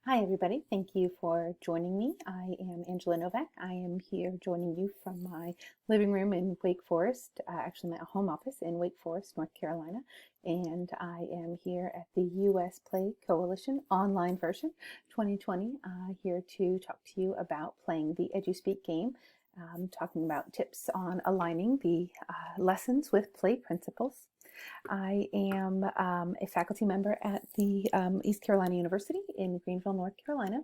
Hi, everybody. Thank you for joining me. I am Angela Novak. I am here joining you from my living room in Wake Forest, actually my home office in Wake Forest, North Carolina. And I am here at the US Play Coalition online version 2020, here to talk to you about playing the EduspeakPlay game, talking about tips on aligning the lessons with play principles. I am a faculty member at the East Carolina University in Greenville, North Carolina,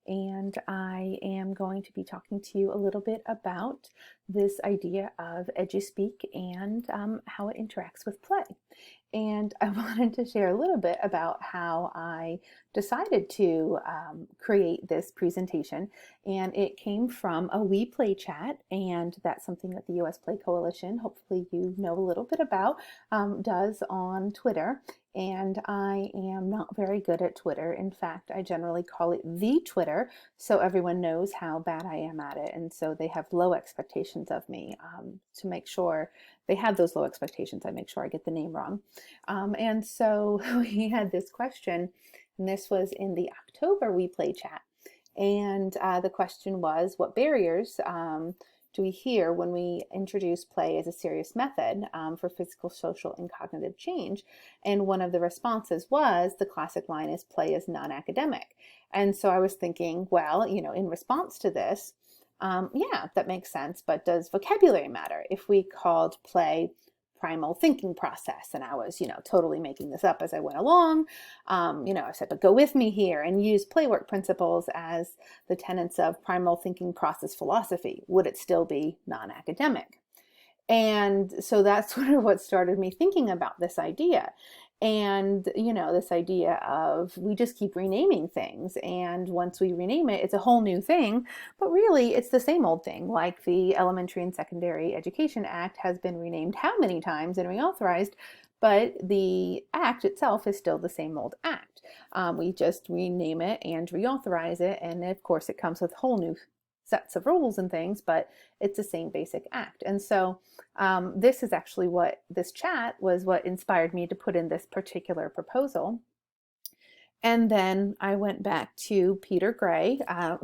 and I am going to be talking to you a little bit about this idea of EduSpeak and how it interacts with play. And I wanted to share a little bit about how I decided to create this presentation. And it came from a We Play chat, and that's something that the US Play Coalition, hopefully you know a little bit about, does on Twitter. And I am not very good at Twitter. In fact, I generally call it the Twitter, so everyone knows how bad I am at it. And so they have low expectations of me to make sure they have those low expectations. I make sure I get the name wrong. And so we had this question, and this was in the October We Play chat. And the question was, what barriers do we hear when we introduce play as a serious method for physical, social, and cognitive change? And one of the responses was, the classic line is, play is non-academic. And so I was thinking, well, you know, in response to this, yeah, that makes sense, but does vocabulary matter? If we called play primal thinking process, and I was, you know, totally making this up as I went along, you know, I said, but go with me here and use playwork principles as the tenets of primal thinking process philosophy, would it still be non-academic? And so that's sort of what started me thinking about this idea. And, you know, this idea of we just keep renaming things. And once we rename it, it's a whole new thing. But really, it's the same old thing. Like the Elementary and Secondary Education Act has been renamed how many times and reauthorized, but the act itself is still the same old act. We just rename it and reauthorize it. And of course, it comes with whole new sets of rules and things, but it's the same basic act. And so this is actually what this chat was, what inspired me to put in this particular proposal. And then I went back to Peter Gray,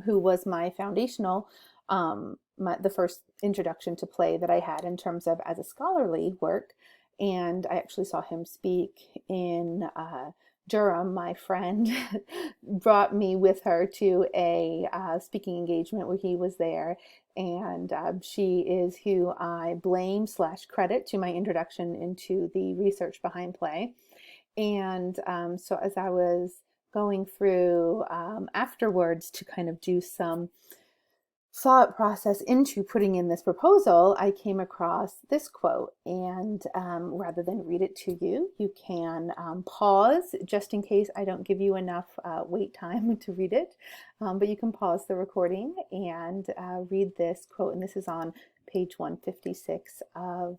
who was my foundational, the first introduction to play that I had in terms of as a scholarly work. And I actually saw him speak in Durham. My friend brought me with her to a speaking engagement where he was there, and she is who I blame / credit to my introduction into the research behind play. And so as I was going through afterwards to kind of do some thought process into putting in this proposal, I came across this quote. And rather than read it to you, you can pause just in case I don't give you enough wait time to read it. But you can pause the recording and read this quote. And this is on page 156 of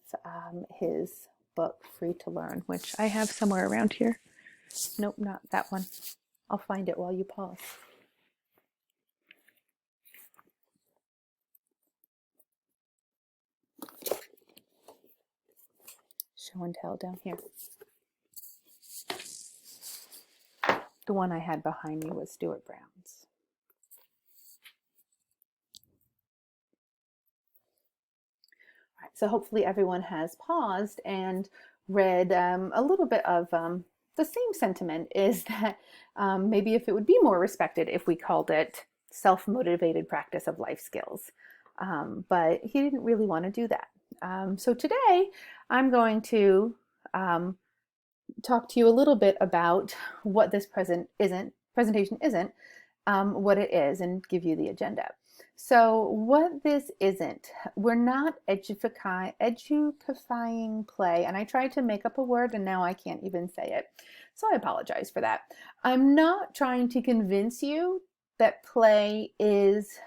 his book, Free to Learn, which I have somewhere around here. Nope, not that one. I'll find it while you pause. Show and tell down here. The one I had behind me was Stuart Brown's. All right, so hopefully everyone has paused and read a little bit of the same sentiment, is that maybe if it would be more respected if we called it self-motivated practice of life skills. But he didn't really want to do that. So today I'm going to talk to you a little bit about what this presentation isn't, what it is, and give you the agenda. So what this isn't, we're not edufying play, and I tried to make up a word and now I can't even say it. So I apologize for that. I'm not trying to convince you that play is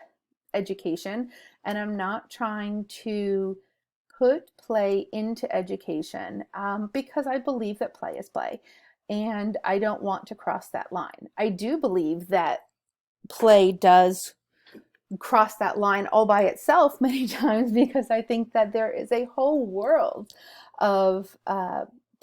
education, and I'm not trying to put play into education because I believe that play is play, and I don't want to cross that line. I do believe that play does cross that line all by itself many times, because I think that there is a whole world of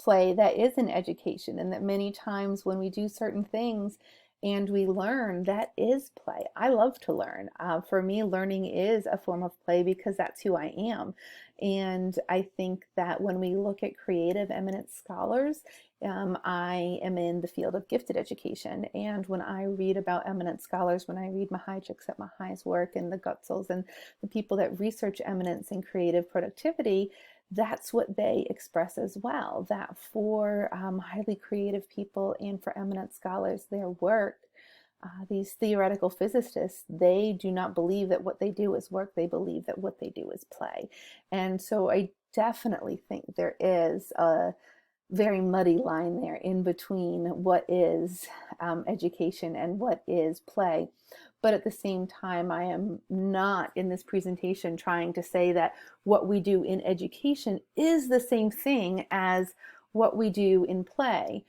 play that is in education, and that many times when we do certain things, and we learn, that is play. I love to learn. For me, learning is a form of play because that's who I am. And I think that when we look at creative eminent scholars, I am in the field of gifted education. And when I read about eminent scholars, when I read Mahajic's at Mahai's work and the Gutzels and the people that research eminence and creative productivity, that's what they express as well, that for highly creative people and for eminent scholars, their work, these theoretical physicists, they do not believe that what they do is work. They believe that what they do is play. And so I definitely think there is a very muddy line there in between what is education and what is play. But at the same time, I am not in this presentation trying to say that what we do in education is the same thing as what we do in play.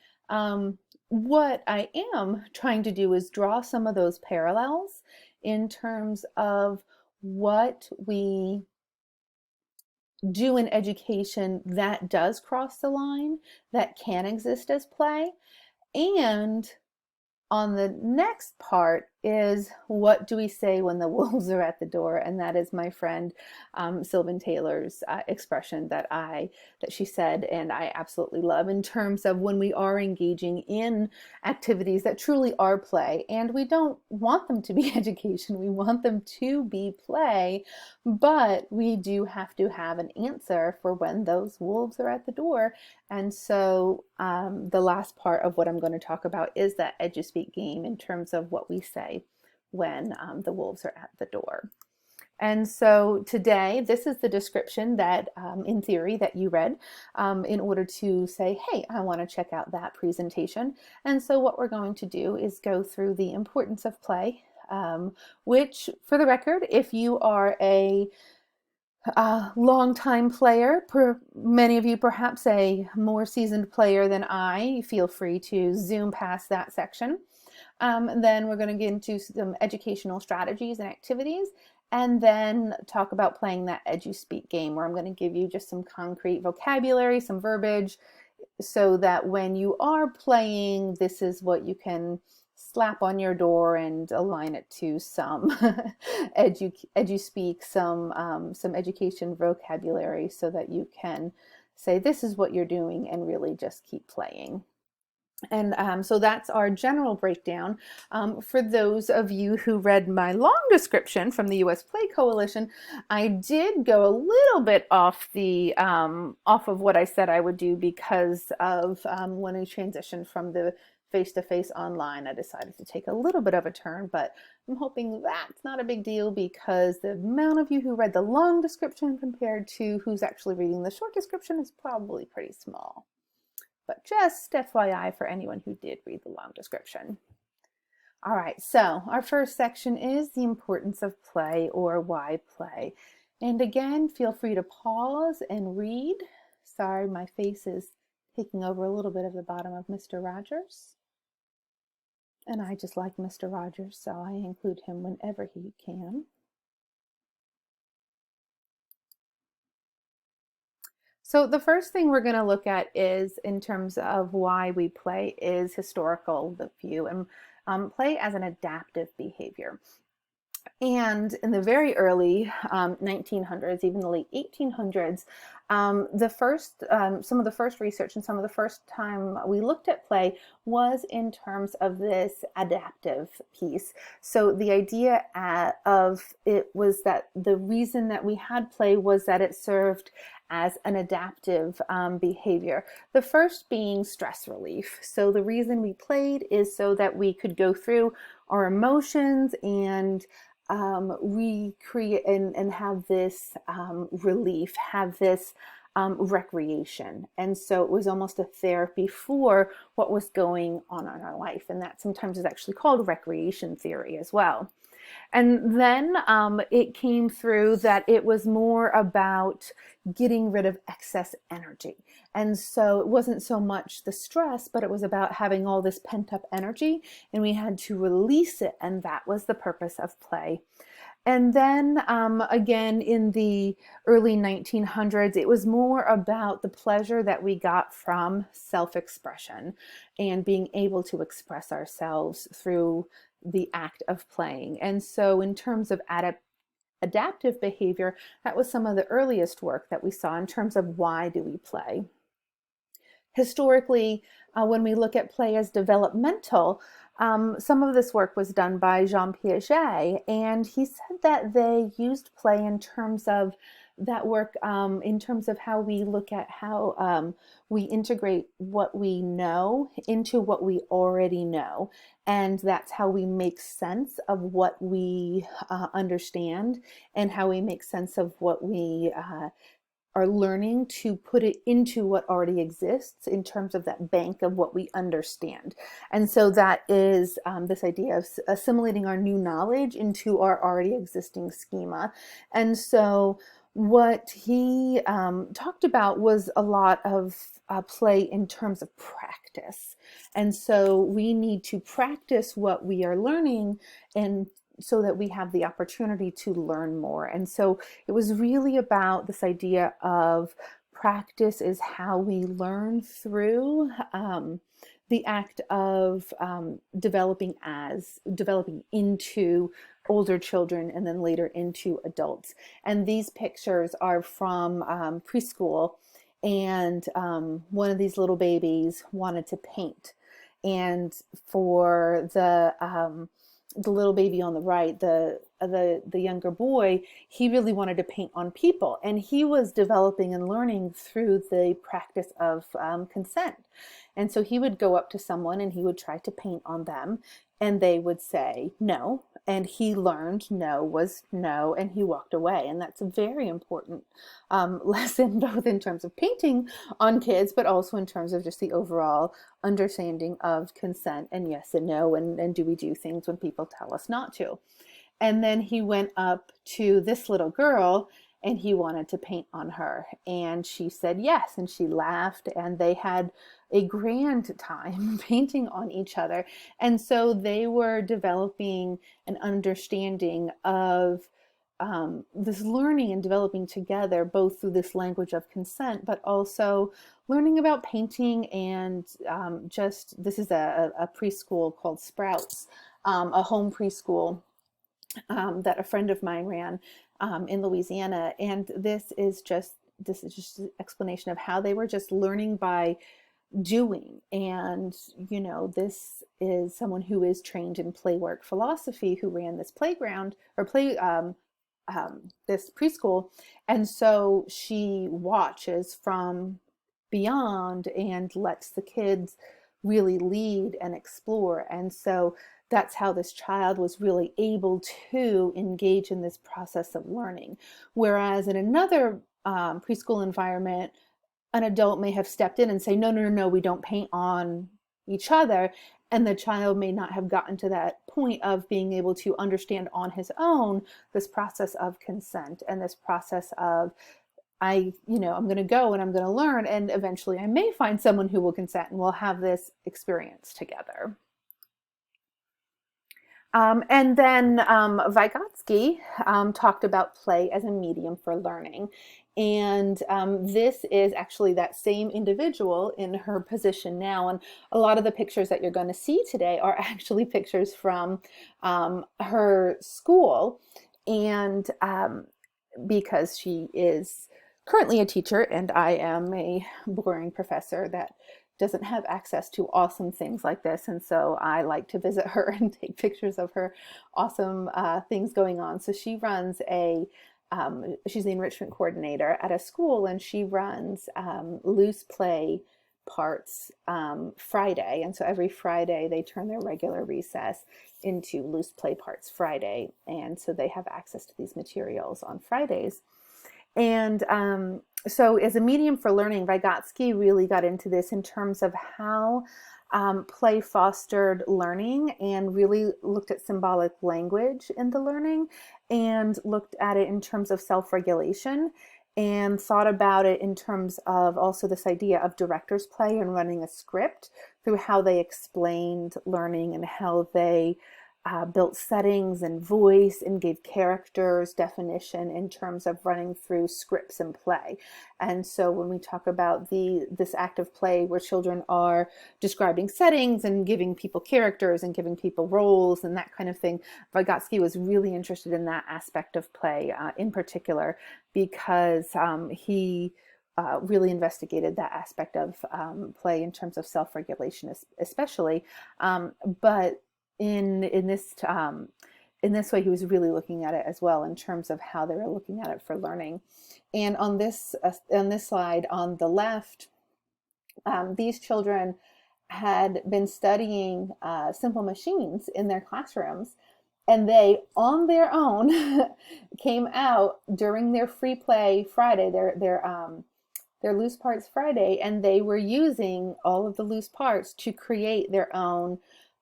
What I am trying to do is draw some of those parallels in terms of what we do in education that does cross the line, that can exist as play. And on the next part is, what do we say when the wolves are at the door? And that is my friend Sylvan Taylor's expression that she said, and I absolutely love, in terms of when we are engaging in activities that truly are play. And we don't want them to be education, we want them to be play, but we do have to have an answer for when those wolves are at the door. And so the last part of what I'm going to talk about is that EduspeakPlay game in terms of what we say when the wolves are at the door. And so today, this is the description that, in theory, that you read in order to say, hey, I want to check out that presentation. And so what we're going to do is go through the importance of play, which, for the record, if you are a long-time player, many of you perhaps a more seasoned player than I, feel free to zoom past that section. Then we're going to get into some educational strategies and activities, and then talk about playing that EduspeakPlay game, where I'm going to give you just some concrete vocabulary, some verbiage, so that when you are playing, this is what you can slap on your door and align it to some EduspeakPlay, some education vocabulary, so that you can say this is what you're doing and really just keep playing. And so that's our general breakdown. For those of you who read my long description from the US Play Coalition, I did go a little bit off of what I said I would do because of when I transitioned from the face-to-face online. I decided to take a little bit of a turn, but I'm hoping that's not a big deal because the amount of you who read the long description compared to who's actually reading the short description is probably pretty small. But just FYI for anyone who did read the long description. All right, so our first section is the importance of play, or why play. And again, feel free to pause and read. Sorry, my face is taking over a little bit of the bottom of Mr. Rogers. And I just like Mr. Rogers, so I include him whenever he can. So the first thing we're going to look at is, in terms of why we play, is historical view, and play as an adaptive behavior. And in the very early 1900s, even the late 1800s, some of the first research and some of the first time we looked at play was in terms of this adaptive piece. So the idea of it was that the reason that we had play was that it served as an adaptive behavior. The first being stress relief. So the reason we played is so that we could go through our emotions and recreate and have this relief, have this recreation. And so it was almost a therapy for what was going on in our life. And that sometimes is actually called recreation theory as well. And then it came through that it was more about getting rid of excess energy. And so it wasn't so much the stress, but it was about having all this pent up energy, and we had to release it. And that was the purpose of play. And then again in the early 1900s, it was more about the pleasure that we got from self-expression and being able to express ourselves through the act of playing. And so in terms of adaptive behavior, that was some of the earliest work that we saw in terms of why do we play. Historically, when we look at play as developmental, some of this work was done by Jean Piaget, and he said that they used play in terms of that work, in terms of how we look at how we integrate what we know into what we already know. And that's how we make sense of what we understand, and how we make sense of what we are learning to put it into what already exists in terms of that bank of what we understand. And so that is this idea of assimilating our new knowledge into our already existing schema. And so what he talked about was a lot of play in terms of practice. And so we need to practice what we are learning, and so that we have the opportunity to learn more. And so it was really about this idea of practice is how we learn through the act of developing into older children and then later into adults. And these pictures are from preschool, and one of these little babies wanted to paint. And for the little baby on the right, the younger boy, he really wanted to paint on people, and he was developing and learning through the practice of consent. And so he would go up to someone and he would try to paint on them, and they would say no, and he learned no was no, and he walked away. And that's a very important lesson, both in terms of painting on kids, but also in terms of just the overall understanding of consent and yes and no, and do we do things when people tell us not to. And then he went up to this little girl and he wanted to paint on her, and she said yes, and she laughed, and they had a grand time painting on each other. And so they were developing an understanding of this learning and developing together, both through this language of consent, but also learning about painting. And just this is a preschool called Sprouts, a home preschool that a friend of mine ran in Louisiana. And this is just an explanation of how they were just learning by doing. And you know, this is someone who is trained in play work philosophy, who ran this playground or this preschool. And so she watches from beyond and lets the kids really lead and explore. And so that's how this child was really able to engage in this process of learning. Whereas in another preschool environment, an adult may have stepped in and say, no, no, no, no, we don't paint on each other. And the child may not have gotten to that point of being able to understand on his own this process of consent and this process of, I'm going to go and I'm going to learn, and eventually I may find someone who will consent and we'll have this experience together. And then Vygotsky talked about play as a medium for learning. And this is actually that same individual in her position now. And a lot of the pictures that you're going to see today are actually pictures from her school. And because she is currently a teacher and I am a boring professor that doesn't have access to awesome things like this, and so I like to visit her and take pictures of her awesome things going on. So she runs she's the enrichment coordinator at a school, and she runs loose play parts Friday. And so every Friday they turn their regular recess into loose play parts Friday, and so they have access to these materials on Fridays. And so as a medium for learning, Vygotsky really got into this in terms of how play fostered learning, and really looked at symbolic language in the learning, and looked at it in terms of self-regulation, and thought about it in terms of also this idea of director's play and running a script through how they explained learning and how they built settings and voice and gave characters definition in terms of running through scripts and play. And so when we talk about this active play where children are describing settings and giving people characters and giving people roles and that kind of thing, Vygotsky was really interested in that aspect of play in particular, because he really investigated that aspect of play in terms of self-regulation, especially. But in this way, he was really looking at it as well in terms of how they were looking at it for learning. And on this slide on the left, these children had been studying simple machines in their classrooms, and they, on their own, came out during their free play Friday, their loose parts Friday, and they were using all of the loose parts to create their own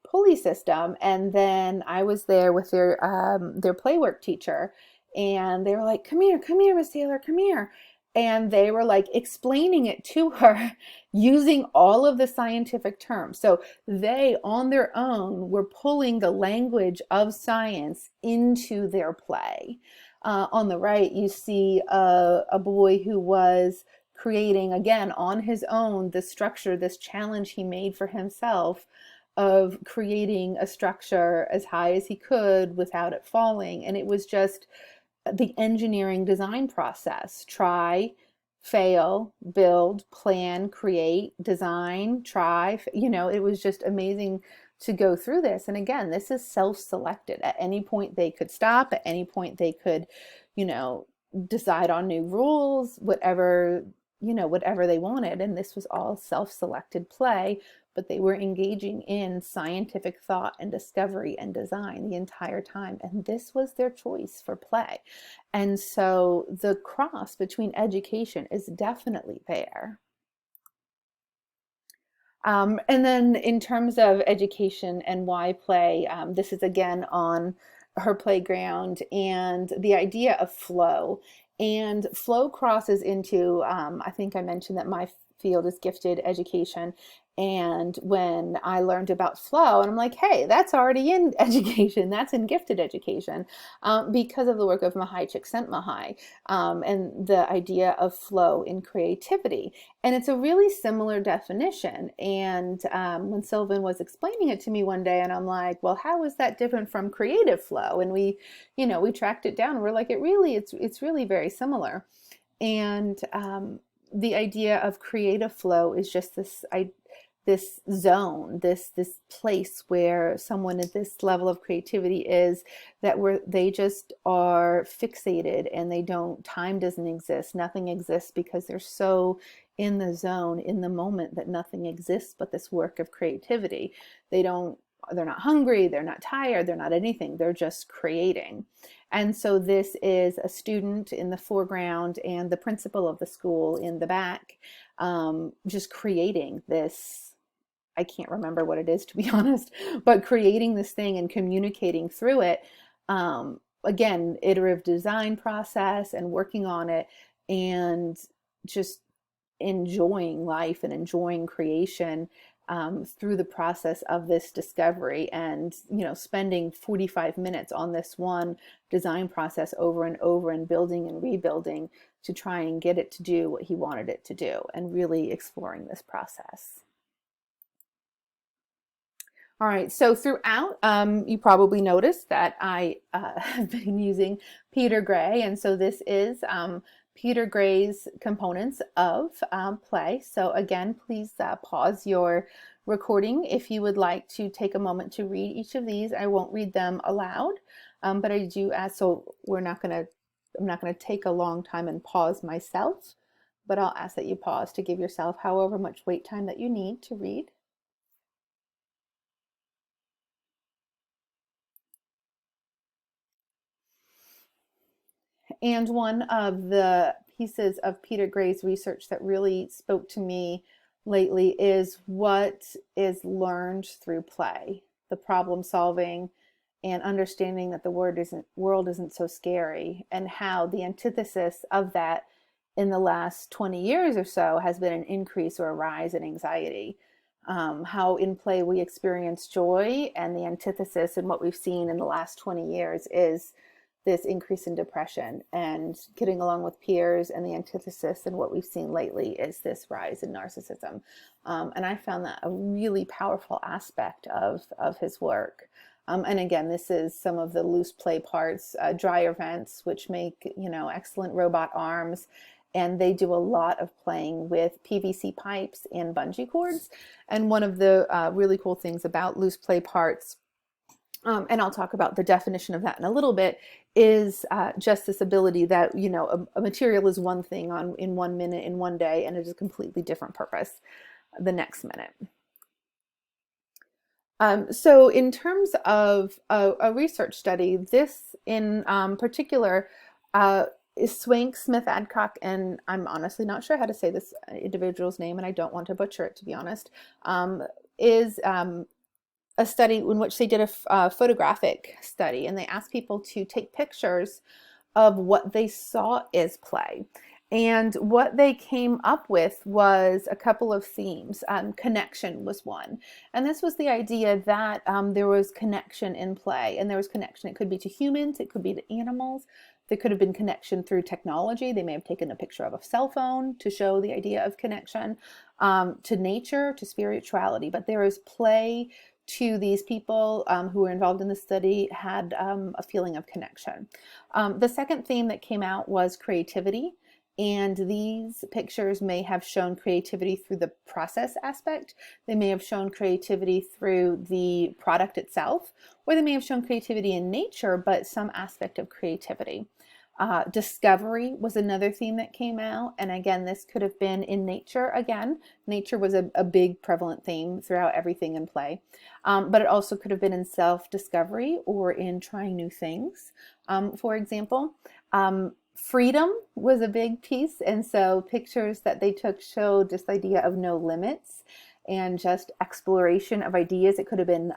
pulley system. And then I was there with their playwork teacher, and they were like, come here, Miss Taylor, come here. And they were like explaining it to her using all of the scientific terms. So they, on their own, were pulling the language of science into their play. On the right, you see a boy who was creating, again, on his own, this structure, this challenge he made for himself of creating a structure as high as he could without it falling. And it was just the engineering design process: try, fail, build, plan, create, design, try. It was just amazing to go through this. And again, this is self-selected. At any point they could stop, at any point they could, decide on new rules, whatever they wanted. And this was all self-selected play, but they were engaging in scientific thought and discovery and design the entire time. And this was their choice for play. And so the cross between education is definitely there. And then in terms of education and why play, this is again on her playground, and the idea of flow. And flow crosses into, I think I mentioned that my field is gifted education. And when I learned about flow, and I'm like, hey, that's already in education, that's in gifted education, because of the work of Mahai Csikszentmihalyi, and the idea of flow in creativity. And it's a really similar definition. And when Sylvan was explaining it to me one day, and I'm like, well, how is that different from creative flow? And we tracked it down. We're like, it's really very similar. And the idea of creative flow is just this zone, this place where someone at this level of creativity is, that they just are fixated, and time doesn't exist. Nothing exists, because they're so in the zone, in the moment, that nothing exists but this work of creativity. They're not hungry, they're not tired, they're not anything, they're just creating. And so this is a student in the foreground and the principal of the school in the back, just creating this. I can't remember what it is, to be honest, but creating this thing and communicating through it. Again, iterative design process and working on it, and just enjoying life and enjoying creation through the process of this discovery, and spending 45 minutes on this one design process over and over, and building and rebuilding to try and get it to do what he wanted it to do, and really exploring this process. All right, so throughout, you probably noticed that I have been using Peter Gray, and so this is Peter Gray's components of play. So again, please pause your recording if you would like to take a moment to read each of these. I won't read them aloud, but I do ask, so I'm not gonna take a long time and pause myself, but I'll ask that you pause to give yourself however much wait time that you need to read. And one of the pieces of Peter Gray's research that really spoke to me lately is what is learned through play, the problem solving, and understanding that the world isn't so scary, and how the antithesis of that in the last 20 years or so has been an increase or a rise in anxiety. how in play we experience joy, and the antithesis and what we've seen in the last 20 years is this increase in depression and getting along with peers, and the antithesis and what we've seen lately is this rise in narcissism. And I found that a really powerful aspect of his work. And again, this is some of the loose play parts, dryer vents, which make, excellent robot arms. And they do a lot of playing with PVC pipes and bungee cords. And one of the really cool things about loose play parts, and I'll talk about the definition of that in a little bit, is just this ability that, a material is one thing in 1 minute, in one day, and it is a completely different purpose the next minute. So in terms of a research study, this in particular is Swank, Smith, Adcock, and I'm honestly not sure how to say this individual's name, and I don't want to butcher it, to be honest, is a study in which they did a photographic study, and they asked people to take pictures of what they saw as play. And what they came up with was a couple of themes. Connection was one. And this was the idea that there was connection in play, and there was connection. It could be to humans, it could be to animals. There could have been connection through technology. They may have taken a picture of a cell phone to show the idea of connection, to nature, to spirituality. But there is play to these people who were involved in the study, had a feeling of connection. The second theme that came out was creativity. And these pictures may have shown creativity through the process aspect. They may have shown creativity through the product itself, or they may have shown creativity in nature, but some aspect of creativity. Discovery was another theme that came out. And again, this could have been in nature. Again, nature was a big prevalent theme throughout everything in play. But it also could have been in self-discovery or in trying new things. For example, freedom was a big piece, and so pictures that they took showed this idea of no limits and just exploration of ideas. It could have been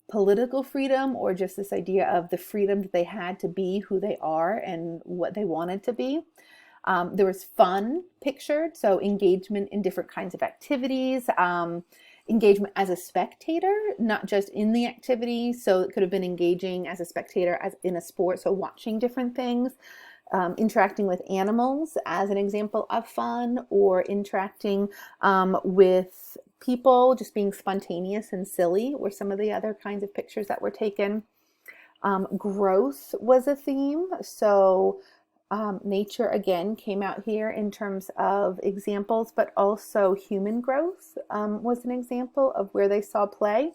political freedom, or just this idea of the freedom that they had to be who they are and what they wanted to be. There was fun pictured, so engagement in different kinds of activities, engagement as a spectator, not just in the activity. So it could have been engaging as a spectator as in a sport, so watching different things. Interacting with animals as an example of fun, or interacting with people, just being spontaneous and silly were some of the other kinds of pictures that were taken. Growth was a theme, so nature again came out here in terms of examples, but also human growth was an example of where they saw play.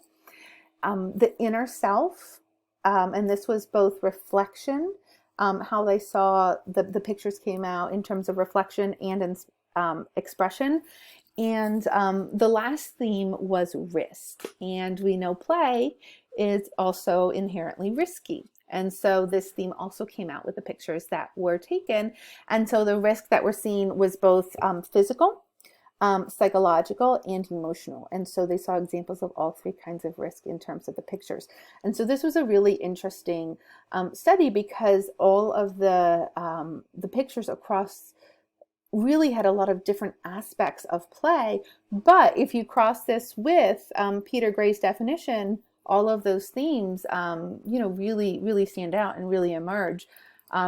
The inner self, and this was both reflection, how they saw the pictures came out in terms of reflection and in expression. And the last theme was risk. And we know play is also inherently risky. And so this theme also came out with the pictures that were taken. And so the risk that we're seeing was both physical, psychological, and emotional. And so they saw examples of all three kinds of risk in terms of the pictures. And so this was a really interesting study, because all of the pictures across really had a lot of different aspects of play. But if you cross this with Peter Gray's definition, all of those themes, really, really stand out and really emerge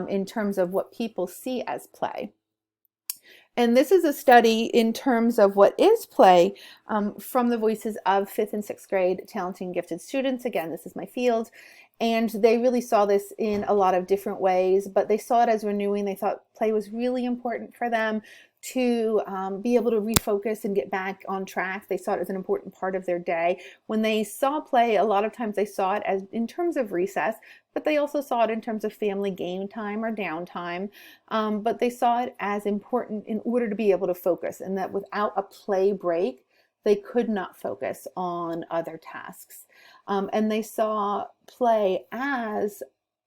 in terms of what people see as play. And this is a study in terms of what is play from the voices of 5th and 6th grade talented and gifted students. Again, this is my field. And they really saw this in a lot of different ways, but they saw it as renewing. They thought play was really important for them to be able to refocus and get back on track. They saw it as an important part of their day. When they saw play, a lot of times they saw it as in terms of recess, but they also saw it in terms of family game time or downtime. But they saw it as important in order to be able to focus, and that without a play break, they could not focus on other tasks. And they saw play as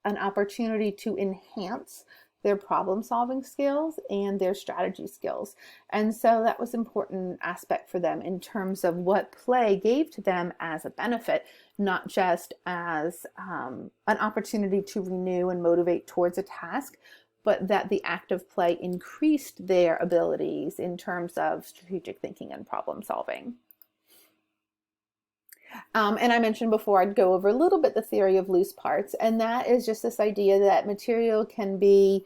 an opportunity to enhance their problem-solving skills and their strategy skills. And so that was an important aspect for them in terms of what play gave to them as a benefit, not just as an opportunity to renew and motivate towards a task, but that the act of play increased their abilities in terms of strategic thinking and problem solving. And I mentioned before I'd go over a little bit the theory of loose parts, and that is just this idea that material can be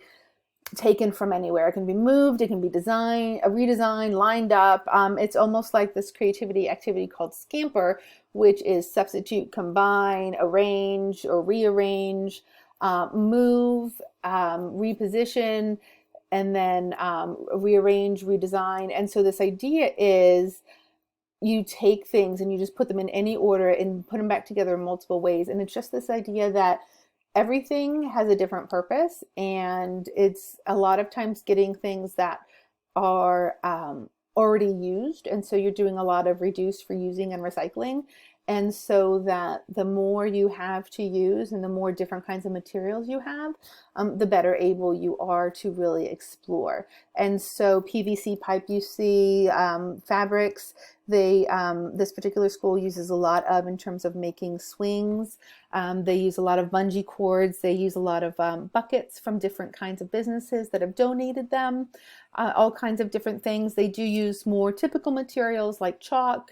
taken from anywhere. It can be moved, it can be designed, redesigned, lined up. It's almost like this creativity activity called scamper, which is substitute, combine, arrange or rearrange, move, reposition, and then rearrange, redesign. And so this idea is you take things and you just put them in any order and put them back together in multiple ways. And it's just this idea that everything has a different purpose, and it's a lot of times getting things that are already used, and so you're doing a lot of reduce, reusing, and recycling. And so that the more you have to use and the more different kinds of materials you have, the better able you are to really explore. And so PVC pipe, you see, fabrics, this particular school uses a lot of in terms of making swings. They use a lot of bungee cords. They use a lot of buckets from different kinds of businesses that have donated them, all kinds of different things. They do use more typical materials like chalk,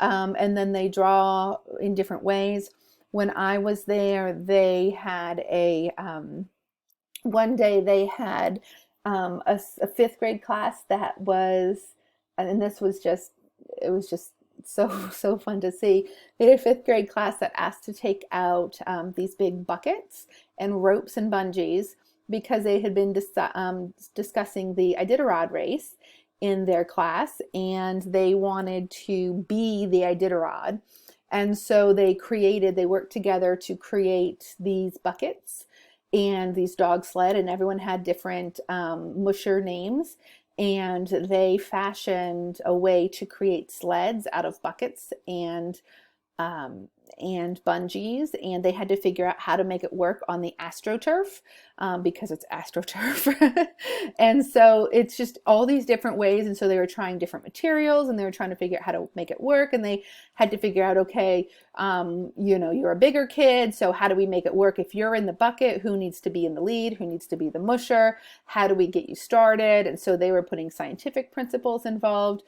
and then they draw in different ways. When I was there, they had one day they had a fifth grade class that was, and this was just, it was just so fun to see. They had a fifth grade class that asked to take out these big buckets and ropes and bungees because they had been discussing the Iditarod race in their class, and they wanted to be the Iditarod. And so they worked together to create these buckets and these dog sled, and everyone had different musher names. And they fashioned a way to create sleds out of buckets and bungees, and they had to figure out how to make it work on the AstroTurf because it's AstroTurf. And so it's just all these different ways. And so they were trying different materials and they were trying to figure out how to make it work. And they had to figure out, okay, you're a bigger kid, so how do we make it work? If you're in the bucket, who needs to be in the lead? Who needs to be the musher? How do we get you started? And so they were putting scientific principles involved.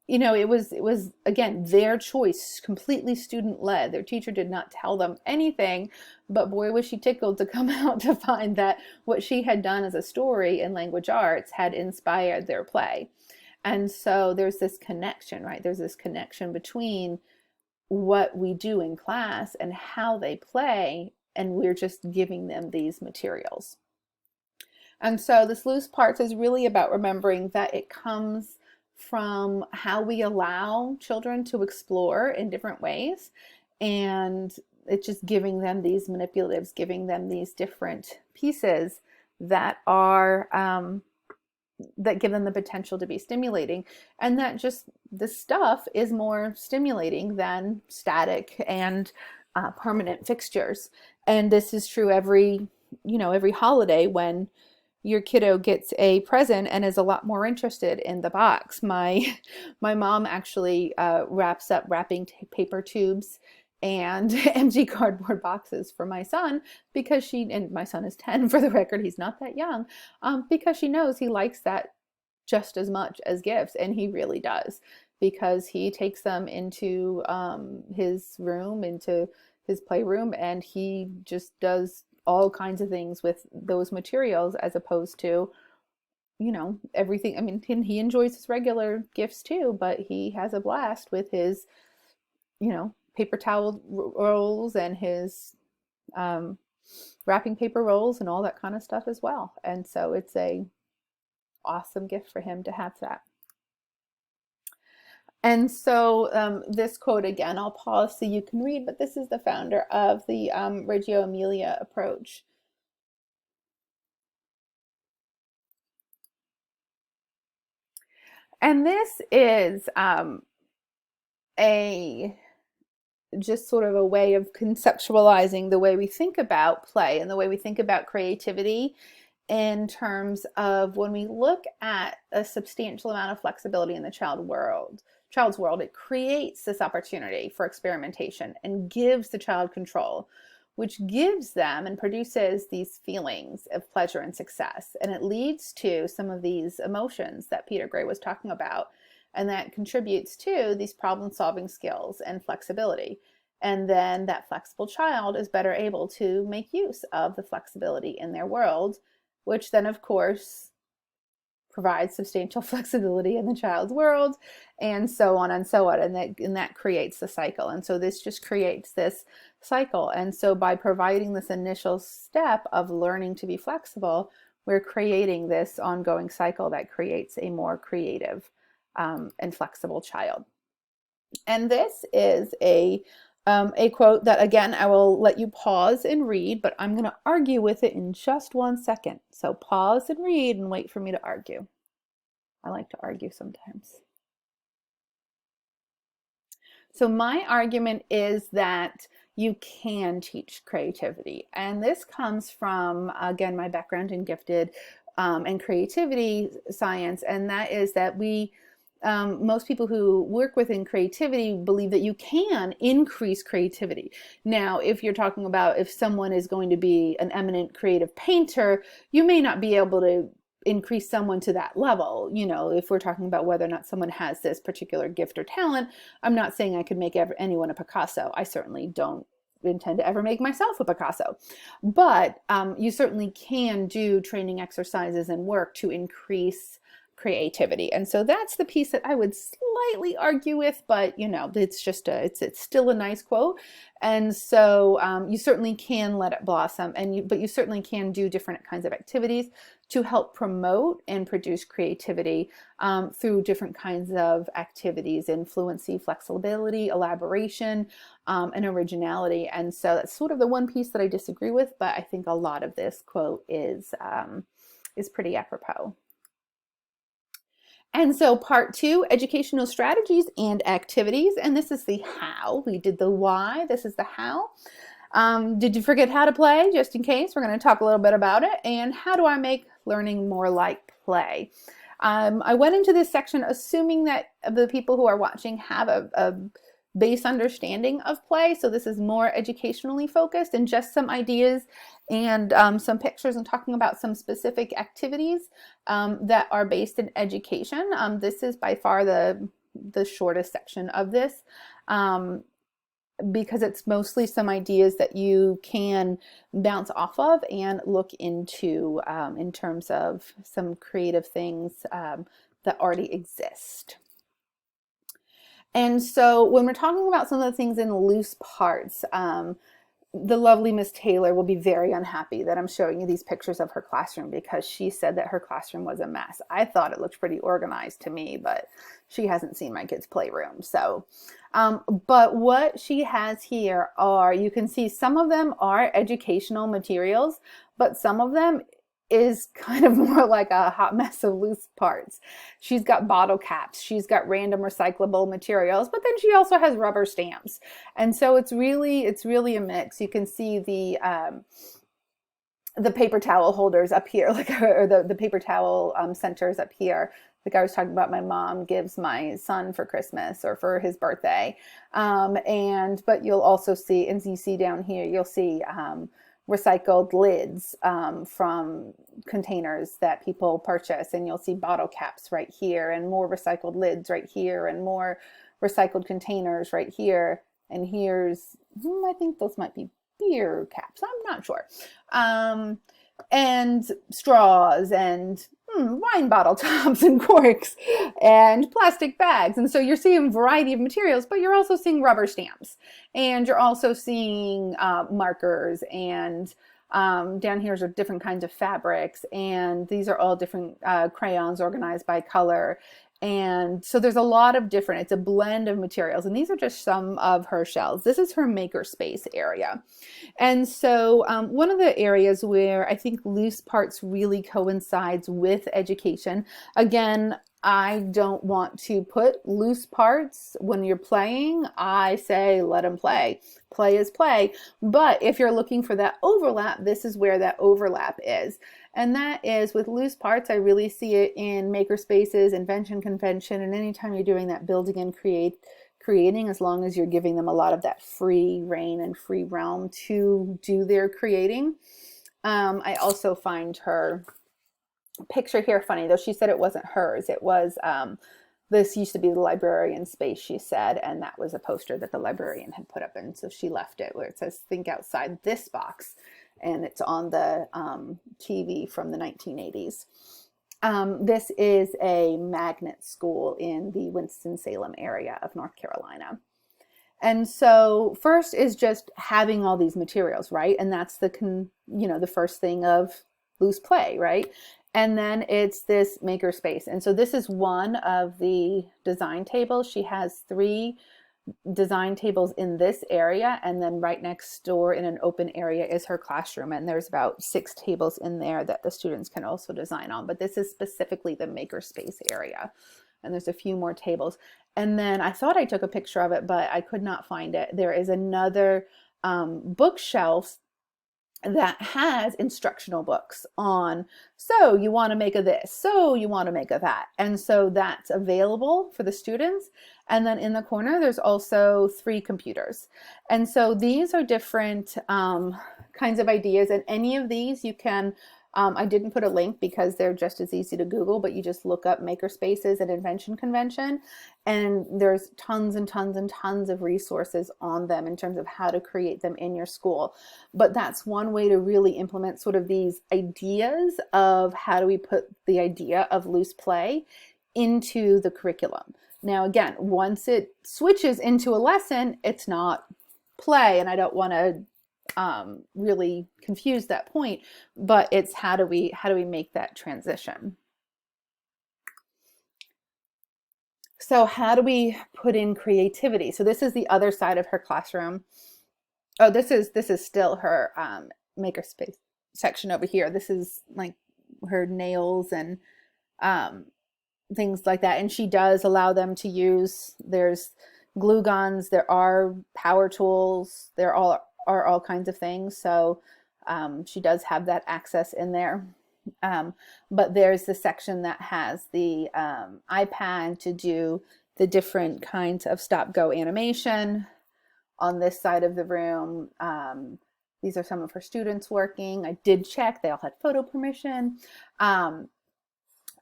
It was again their choice, completely student led. Their teacher did not tell them anything, but boy was she tickled to come out to find that what she had done as a story in language arts had inspired their play. And so there's this connection, right? There's this connection between what we do in class and how they play, and we're just giving them these materials. And so this loose parts is really about remembering that it comes from how we allow children to explore in different ways, and it's just giving them these manipulatives, giving them these different pieces that are that give them the potential to be stimulating, and that just the stuff is more stimulating than static and permanent fixtures. And this is true every holiday when your kiddo gets a present and is a lot more interested in the box. My mom actually wraps up wrapping paper tubes and empty cardboard boxes for my son because and my son is 10 for the record, he's not that young, because she knows he likes that just as much as gifts, and he really does, because he takes them into his room, into his playroom, and he just does all kinds of things with those materials as opposed to, everything. I mean, he enjoys his regular gifts too, but he has a blast with his, paper towel rolls and his wrapping paper rolls and all that kind of stuff as well. And so it's a awesome gift for him to have that. And so this quote, again, I'll pause so you can read, but this is the founder of the Reggio Emilia approach. And this is just sort of a way of conceptualizing the way we think about play and the way we think about creativity, in terms of when we look at a substantial amount of flexibility in the child's world, it creates this opportunity for experimentation and gives the child control, which gives them and produces these feelings of pleasure and success. And it leads to some of these emotions that Peter Gray was talking about, and that contributes to these problem-solving skills and flexibility. And then that flexible child is better able to make use of the flexibility in their world, which then, of course, provides substantial flexibility in the child's world, and so on and so on. And that creates the cycle. And so this just creates this cycle. And so by providing this initial step of learning to be flexible, we're creating this ongoing cycle that creates a more creative and flexible child. And this is a quote that, again, I will let you pause and read, but I'm going to argue with it in just 1 second. So pause and read and wait for me to argue. I like to argue sometimes. So my argument is that you can teach creativity. And this comes from, again, my background in gifted and creativity science. And that is that most people who work within creativity believe that you can increase creativity. Now, if you're talking about if someone is going to be an eminent creative painter, you may not be able to increase someone to that level. You know, if we're talking about whether or not someone has this particular gift or talent, I'm not saying I could make anyone a Picasso. I certainly don't intend to ever make myself a Picasso. But you certainly can do training exercises and work to increase creativity. And so that's the piece that I would slightly argue with, but you know, it's just it's still a nice quote. And so you certainly can let it blossom, but you certainly can do different kinds of activities to help promote and produce creativity through different kinds of activities in fluency, flexibility, elaboration, and originality. And so that's sort of the one piece that I disagree with, but I think a lot of this quote is pretty apropos. And so part 2, educational strategies and activities. And this is the how. We did the why. This is the how. Did you forget how to play? Just in case, we're going to talk a little bit about it. And how do I make learning more like play? I went into this section assuming that the people who are watching have a base understanding of play. So this is more educationally focused, and just some ideas and some pictures and talking about some specific activities that are based in education. This is by far the shortest section of this because it's mostly some ideas that you can bounce off of and look into in terms of some creative things that already exist. And so when we're talking about some of the things in loose parts, the lovely Miss Taylor will be very unhappy that I'm showing you these pictures of her classroom, because she said that her classroom was a mess. I thought it looked pretty organized to me, but she hasn't seen my kids' playroom. So, but what she has here are, you can see some of them are educational materials, but some of them is kind of more like a hot mess of loose parts. She's got bottle caps, she's got random recyclable materials, but then she also has rubber stamps. And so it's really a mix. You can see the paper towel holders up here, like, or the paper towel centers up here. Like I was talking about, my mom gives my son for Christmas or for his birthday. But you'll also see, and you see down here, you'll see recycled lids from containers that people purchase, and you'll see bottle caps right here, and more recycled lids right here, and more recycled containers right here. And here's, I think those might be beer caps, I'm not sure. And straws, and wine bottle tops, and corks, and plastic bags. And so you're seeing a variety of materials, but you're also seeing rubber stamps, and you're also seeing markers, and down here are different kinds of fabrics, and these are all different crayons organized by color. And so there's a lot of different, it's a blend of materials, and these are just some of her shells. This is her makerspace area. And so one of the areas where I think loose parts really coincides with education, again, I don't want to put loose parts when you're playing. I say let them play. Play is play. But if you're looking for that overlap, this is where that overlap is. And that is with loose parts. I really see it in maker spaces, invention convention, and anytime you're doing that building and creating, as long as you're giving them a lot of that free reign and free realm to do their creating. I also find her picture here funny, though she said it wasn't hers. It was this used to be the librarian space, she said, and that was a poster that the librarian had put up, and so she left it where it says "Think outside this box," and it's on the TV from the 1980s. This is a magnet school in the Winston-Salem area of North Carolina. And so first is just having all these materials, right? And that's the first thing of loose play, right? And then it's this maker space. And so this is one of the design tables. She has 3 design tables in this area, and then right next door in an open area is her classroom, and there's about 6 tables in there that the students can also design on, but this is specifically the makerspace area, and there's a few more tables. And then I thought I took a picture of it, but I could not find it. There is another bookshelf that has instructional books on, so you want to make a this, so you want to make a that. And so that's available for the students. And then in the corner, there's also 3 computers. And so these are different kinds of ideas. And any of these you can, I didn't put a link because they're just as easy to Google, but you just look up makerspaces and invention convention. And there's tons and tons and tons of resources on them in terms of how to create them in your school. But that's one way to really implement sort of these ideas of how do we put the idea of loose play into the curriculum. Now, again, once it switches into a lesson, it's not play, and I don't want to really confuse that point, but it's how do we make that transition? So how do we put in creativity? So this is the other side of her classroom. Oh, this is still her makerspace section over here. This is like her nails and things like that. And she does allow them to use, there's glue guns, there are power tools, there are all kinds of things. So she does have that access in there. But there's the section that has the iPad to do the different kinds of stop-go animation. On this side of the room, these are some of her students working. I did check, they all had photo permission.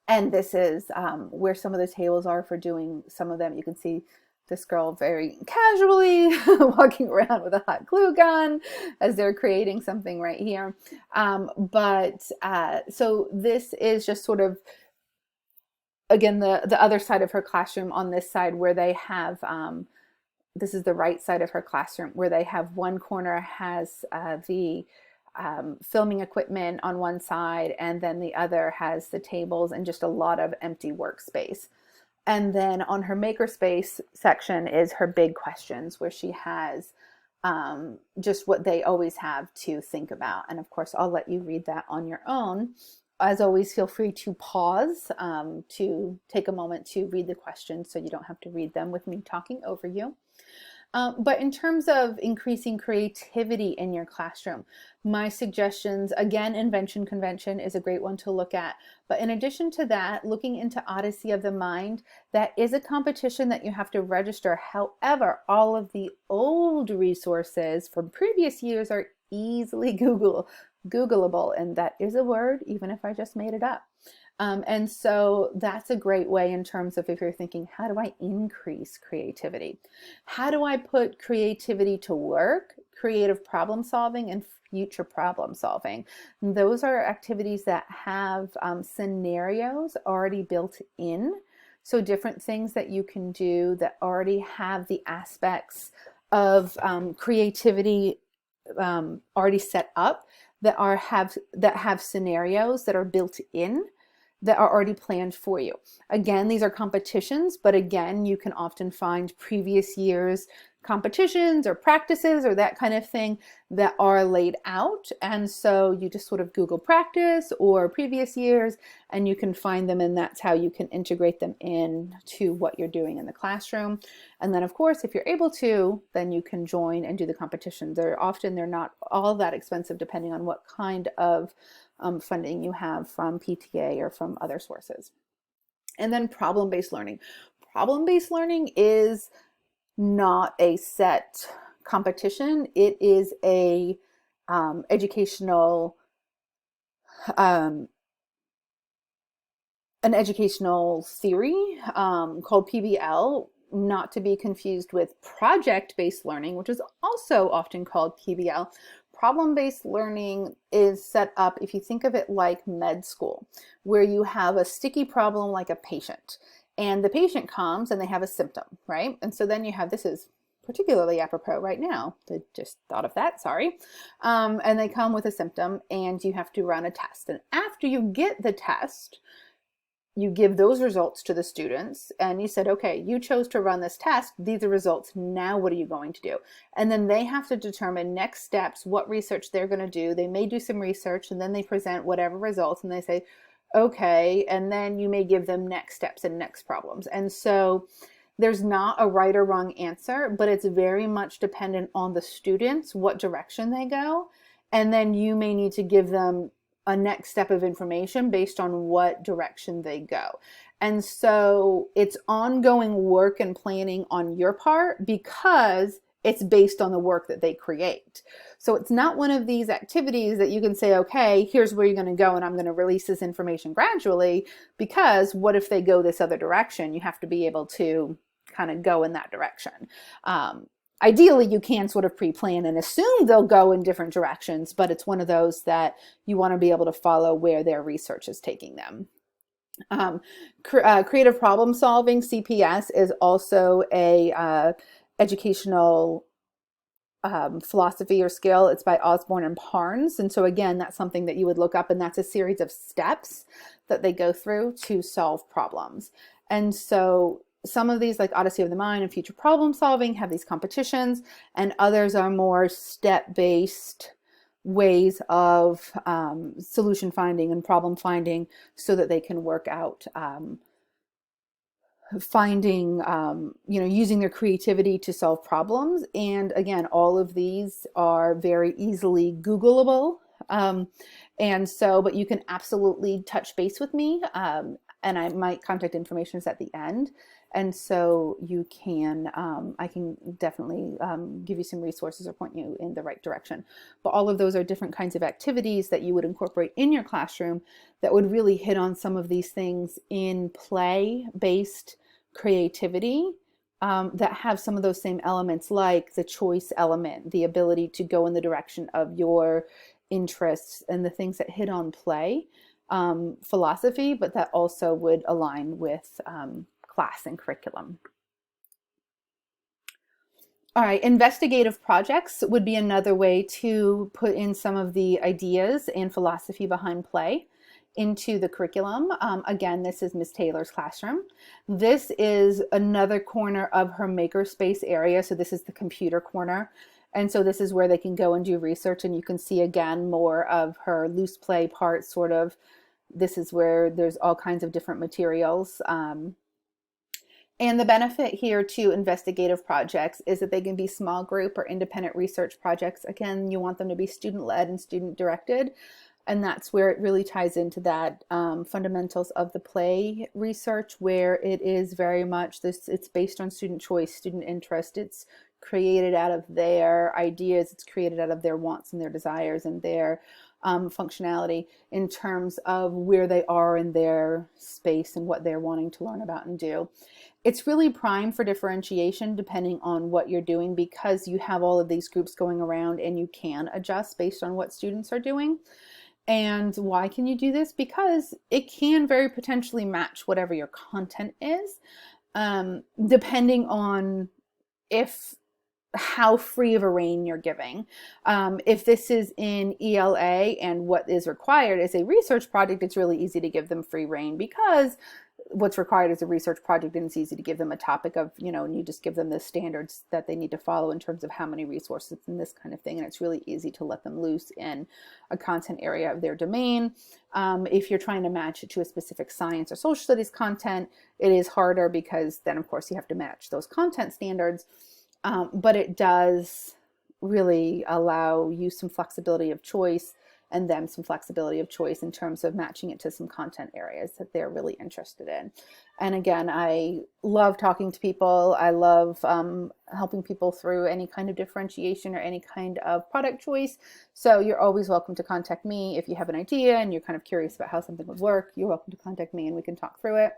And this is where some of the tables are for doing some of them. You can see this girl very casually walking around with a hot glue gun as they're creating something right here. So this is just sort of, again, the other side of her classroom on this side where they have, this is the right side of her classroom where they have one corner has the filming equipment on one side, and then the other has the tables and just a lot of empty workspace. And then on her makerspace section is her big questions, where she has just what they always have to think about. And of course, I'll let you read that on your own. As always, feel free to pause to take a moment to read the questions so you don't have to read them with me talking over you. But in terms of increasing creativity in your classroom, my suggestions, again, Invention Convention is a great one to look at. But in addition to that, looking into Odyssey of the Mind, that is a competition that you have to register. However, all of the old resources from previous years are easily Googleable, and that is a word, even if I just made it up. And so that's a great way in terms of if you're thinking, how do I increase creativity? How do I put creativity to work, creative problem solving, and future problem solving? Those are activities that have scenarios already built in. So different things that you can do that already have the aspects of creativity already set up, that have scenarios that are built in, that are already planned for you. Again, these are competitions, but again, you can often find previous years competitions or practices or that kind of thing that are laid out. And so you just sort of Google practice or previous years, and you can find them, and that's how you can integrate them in to what you're doing in the classroom. And then of course, if you're able to, then you can join and do the competitions. They're not all that expensive depending on what kind of funding you have from PTA or from other sources. And then problem-based learning. Problem-based learning is not a set competition. It is a educational an educational theory called PBL, not to be confused with project-based learning, which is also often called PBL. Problem-based learning is set up, if you think of it like med school, where you have a sticky problem like a patient. And the patient comes and they have a symptom, right? And so then you have, this is particularly apropos right now, I just thought of that, sorry. And they come with a symptom and you have to run a test. And after you get the test, you give those results to the students and you said, okay, you chose to run this test. These are results. Now what are you going to do? And then they have to determine next steps, what research they're going to do. They may do some research and then they present whatever results and they say, okay, and then you may give them next steps and next problems. And so there's not a right or wrong answer, but it's very much dependent on the students, what direction they go. And then you may need to give them a next step of information based on what direction they go. And so it's ongoing work and planning on your part because it's based on the work that they create. So it's not one of these activities that you can say, okay, here's where you're going to go and I'm going to release this information gradually, because what if they go this other direction? You have to be able to kind of go in that direction. Ideally, you can sort of pre-plan and assume they'll go in different directions, but it's one of those that you want to be able to follow where their research is taking them. Creative problem solving, CPS, is also a educational philosophy or skill. It's by Osborne and Parnes. And so again, that's something that you would look up, and that's a series of steps that they go through to solve problems. And so some of these, like Odyssey of the Mind and Future Problem Solving, have these competitions, and others are more step-based ways of solution finding and problem finding so that they can work out finding, using their creativity to solve problems. And again, all of these are very easily Googleable. And so, but you can absolutely touch base with me, and my contact information is at the end. And so you can, I can definitely give you some resources or point you in the right direction. But all of those are different kinds of activities that you would incorporate in your classroom that would really hit on some of these things in play-based creativity that have some of those same elements, like the choice element, the ability to go in the direction of your interests and the things that hit on play philosophy, but that also would align with class and curriculum. All right, investigative projects would be another way to put in some of the ideas and philosophy behind play into the curriculum. Again, this is Ms. Taylor's classroom. This is another corner of her makerspace area. So this is the computer corner. And so this is where they can go and do research, and you can see again more of her loose play part, sort of. This is where there's all kinds of different materials. And the benefit here to investigative projects is that they can be small group or independent research projects. Again, you want them to be student-led and student-directed. And that's where it really ties into that fundamentals of the play research, where it is very much this, it's based on student choice, student interest. It's created out of their ideas. It's created out of their wants and their desires and their functionality in terms of where they are in their space and what they're wanting to learn about and do. It's really prime for differentiation depending on what you're doing, because you have all of these groups going around and you can adjust based on what students are doing. And why can you do this? Because it can very potentially match whatever your content is, depending on how free of a rein you're giving. If this is in ELA and what is required is a research project, it's really easy to give them free rein, because what's required is a research project, and it's easy to give them a topic of, and you just give them the standards that they need to follow in terms of how many resources and this kind of thing. And it's really easy to let them loose in a content area of their domain. If you're trying to match it to a specific science or social studies content, it is harder, because then of course you have to match those content standards. But it does really allow you some flexibility of choice and them some flexibility of choice in terms of matching it to some content areas that they're really interested in. And again, I love talking to people. I love helping people through any kind of differentiation or any kind of product choice. So you're always welcome to contact me if you have an idea and you're kind of curious about how something would work. You're welcome to contact me and we can talk through it.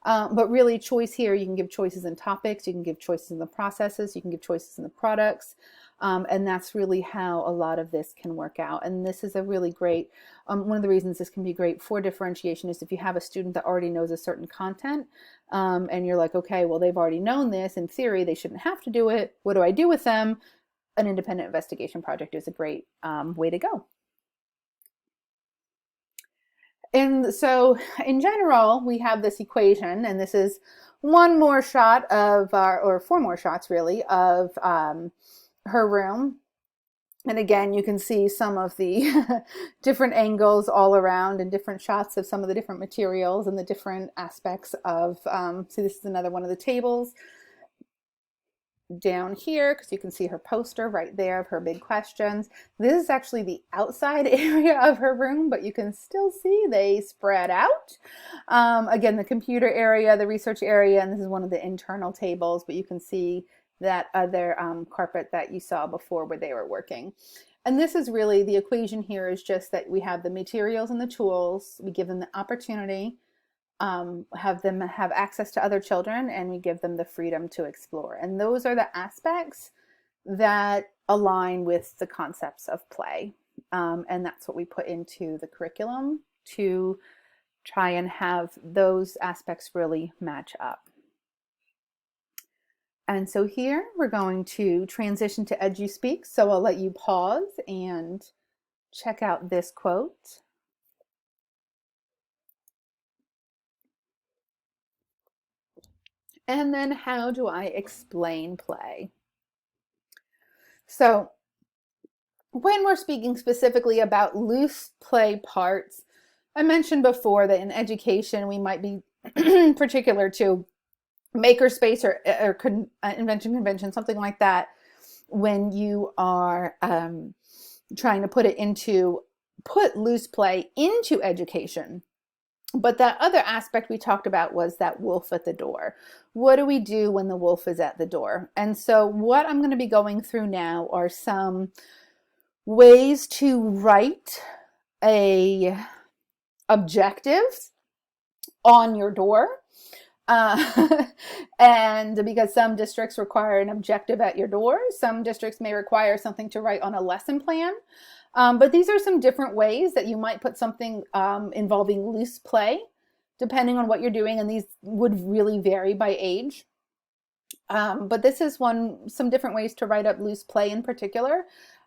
But really, choice here, you can give choices in topics, you can give choices in the processes, you can give choices in the products. And that's really how a lot of this can work out. And this is a really great, one of the reasons this can be great for differentiation is if you have a student that already knows a certain content and you're like, okay, well, they've already known this. In theory, they shouldn't have to do it. What do I do with them? An independent investigation project is a great way to go. And so in general, we have this equation, and this is one more shot of, or 4 more shots really, of her room. And again, you can see some of the different angles all around and different shots of some of the different materials and the different aspects of, see, this is another one of the tables down here, because you can see her poster right there of her big questions. This is actually the outside area of her room, but you can still see they spread out. Again, the computer area, the research area, and this is one of the internal tables, but you can see that other carpet that you saw before where they were working. And this is really, the equation here is just that we have the materials and the tools, we give them the opportunity, have them have access to other children, and we give them the freedom to explore. And those are the aspects that align with the concepts of play. And that's what we put into the curriculum to try and have those aspects really match up. And so here we're going to transition to EduspeakPlay. So I'll let you pause and check out this quote. And then how do I explain play? So when we're speaking specifically about loose play parts, I mentioned before that in education we might be particular to makerspace or invention convention, something like that, when you are trying to put loose play into education. But that other aspect we talked about was that wolf at the door. What do we do when the wolf is at the door? And so what I'm going to be going through now are some ways to write a objective on your door. And because some districts require an objective at your door, some districts may require something to write on a lesson plan. But these are some different ways that you might put something involving loose play, depending on what you're doing, and these would really vary by age. But this is some different ways to write up loose play in particular,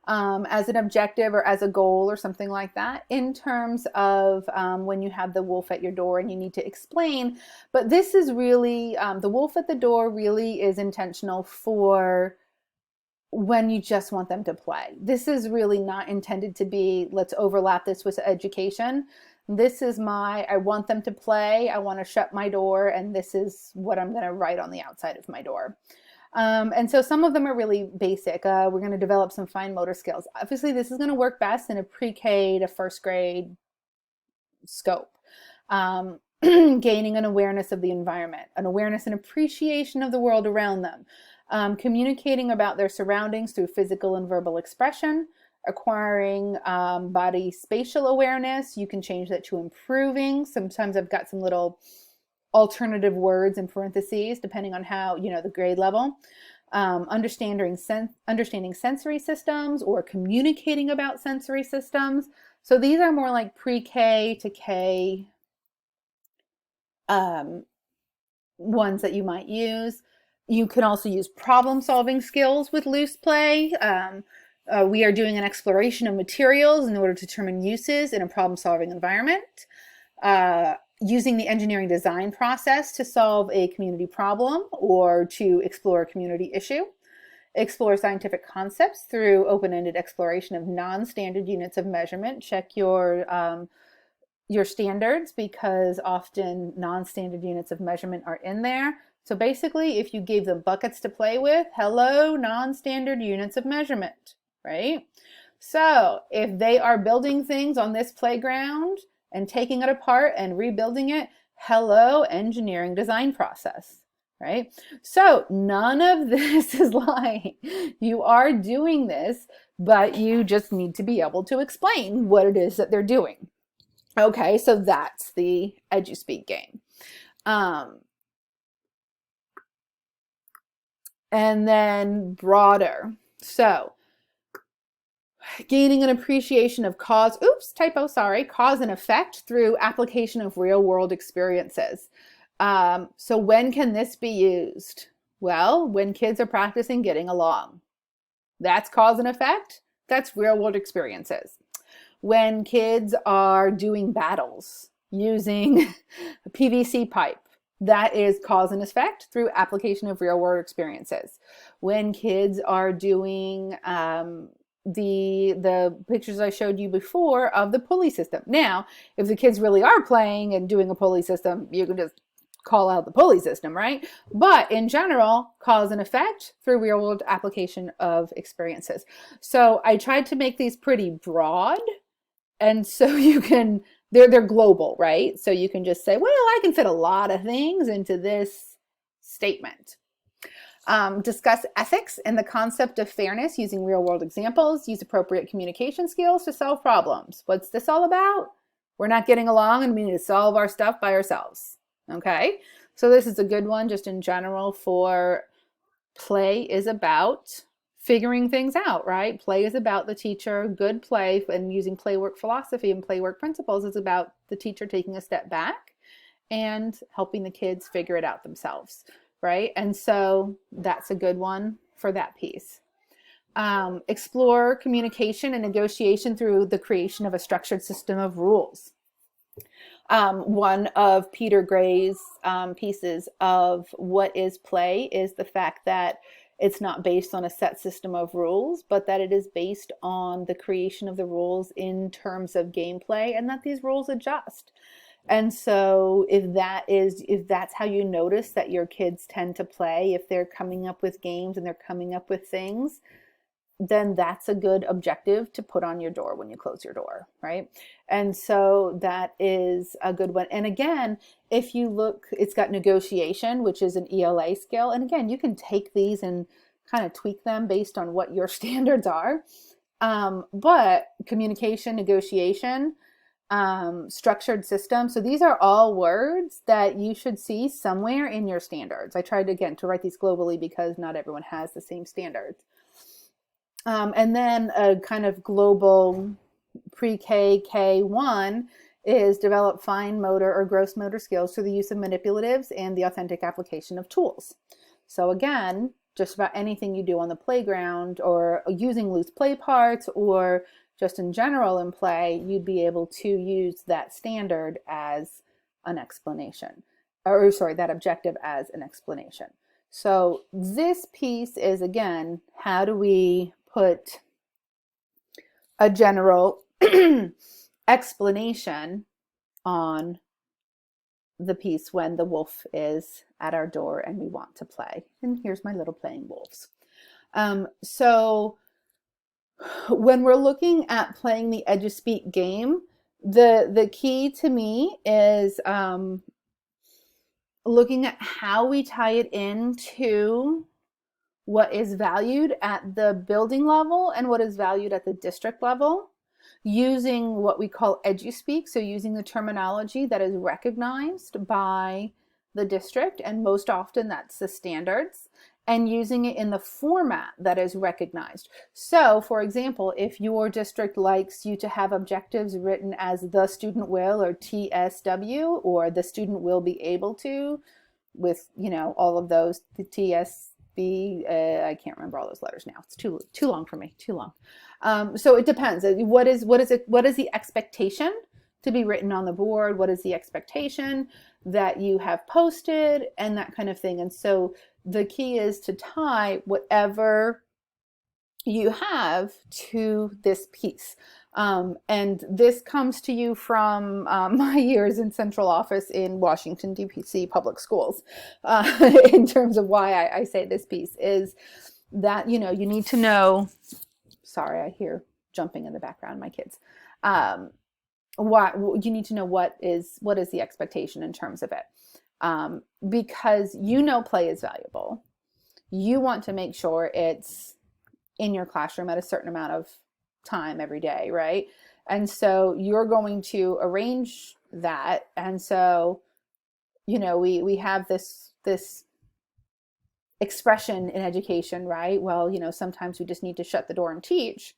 as an objective or as a goal or something like that, in terms of when you have the wolf at your door and you need to explain. But this is really, the wolf at the door really is intentional for when you just want them to play. This is really not intended to be, let's overlap this with education. This is I want them to play, I want to shut my door, and this is what I'm going to write on the outside of my door. And so some of them are really basic. We're going to develop some fine motor skills. Obviously, this is going to work best in a pre-K to first grade scope. Gaining an awareness of the environment, an awareness and appreciation of the world around them. Communicating about their surroundings through physical and verbal expression, acquiring body spatial awareness. You can change that to improving. Sometimes I've got some little alternative words in parentheses, depending on how, the grade level. Understanding sensory systems or communicating about sensory systems. So these are more like pre-K to K ones that you might use. You can also use problem-solving skills with loose play. We are doing an exploration of materials in order to determine uses in a problem-solving environment. Using the engineering design process to solve a community problem or to explore a community issue. Explore scientific concepts through open-ended exploration of non-standard units of measurement. Check your standards, because often non-standard units of measurement are in there. So basically, if you gave them buckets to play with, hello, non-standard units of measurement, right? So if they are building things on this playground and taking it apart and rebuilding it, hello, engineering design process, right? So none of this is lying. You are doing this, but you just need to be able to explain what it is that they're doing. Okay, so that's the EduspeakPlay game. And then broader. So gaining an appreciation of cause and effect through application of real world experiences. So when can this be used? Well, when kids are practicing getting along. That's cause and effect. That's real world experiences. When kids are doing battles using a PVC pipe, that is cause and effect through application of real world experiences. When kids are doing the pictures I showed you before of the pulley system. Now, if the kids really are playing and doing a pulley system, you can just call out the pulley system, right? But in general, cause and effect through real world application of experiences. So I tried to make these pretty broad, and so you can, they're global, right? So you can just say, well, I can fit a lot of things into this statement. Discuss ethics and the concept of fairness using real world examples. Use appropriate communication skills to solve problems. What's this all about? We're not getting along and we need to solve our stuff by ourselves. Okay, so this is a good one just in general for play is about figuring things out, right? Play is about the teacher. Good play and using play work philosophy and play work principles is about the teacher taking a step back and helping the kids figure it out themselves, right? And so that's a good one for that piece. Explore communication and negotiation through the creation of a structured system of rules. One of Peter Gray's pieces of what is play is the fact that it's not based on a set system of rules, but that it is based on the creation of the rules in terms of gameplay, and that these rules adjust. And so if that's how you notice that your kids tend to play, if they're coming up with games and they're coming up with things, then that's a good objective to put on your door when you close your door, right? And so that is a good one. And again, if you look, it's got negotiation, which is an ELA skill. And again, you can take these and kind of tweak them based on what your standards are. But communication, negotiation, structured system. So these are all words that you should see somewhere in your standards. I tried again to write these globally because not everyone has the same standards. And then a kind of global pre-K, K1 is develop fine motor or gross motor skills through the use of manipulatives and the authentic application of tools. So again, just about anything you do on the playground or using loose play parts or just in general in play, you'd be able to use that standard as an explanation, or sorry, that objective as an explanation. So this piece is, again, how do we put a general explanation on the piece when the wolf is at our door and we want to play. And here's my little playing wolves. So when we're looking at playing the EduspeakPlay game, the key to me is looking at how we tie it into what is valued at the building level and what is valued at the district level, using what we call EduspeakPlay, so using the terminology that is recognized by the district, and most often that's the standards, and using it in the format that is recognized. So, for example, if your district likes you to have objectives written as the student will or TSW, or the student will be able to, with, you know, all of those, the TSB, I can't remember all those letters now. It's too long for me, too long. So it depends. What is the expectation to be written on the board? What is the expectation that you have posted, and that kind of thing. And so the key is to tie whatever you have to this piece. And this comes to you from my years in central office in Washington, D.C. public schools. In terms of why I say this piece is that, you know, you need to know, sorry, I hear jumping in the background, my kids. Why you need to know what is the expectation in terms of it, because play is valuable. You want to make sure it's in your classroom at a certain amount of time every day, right? And so you're going to arrange that. And so, we have this expression in education, right? Well, sometimes we just need to shut the door and teach,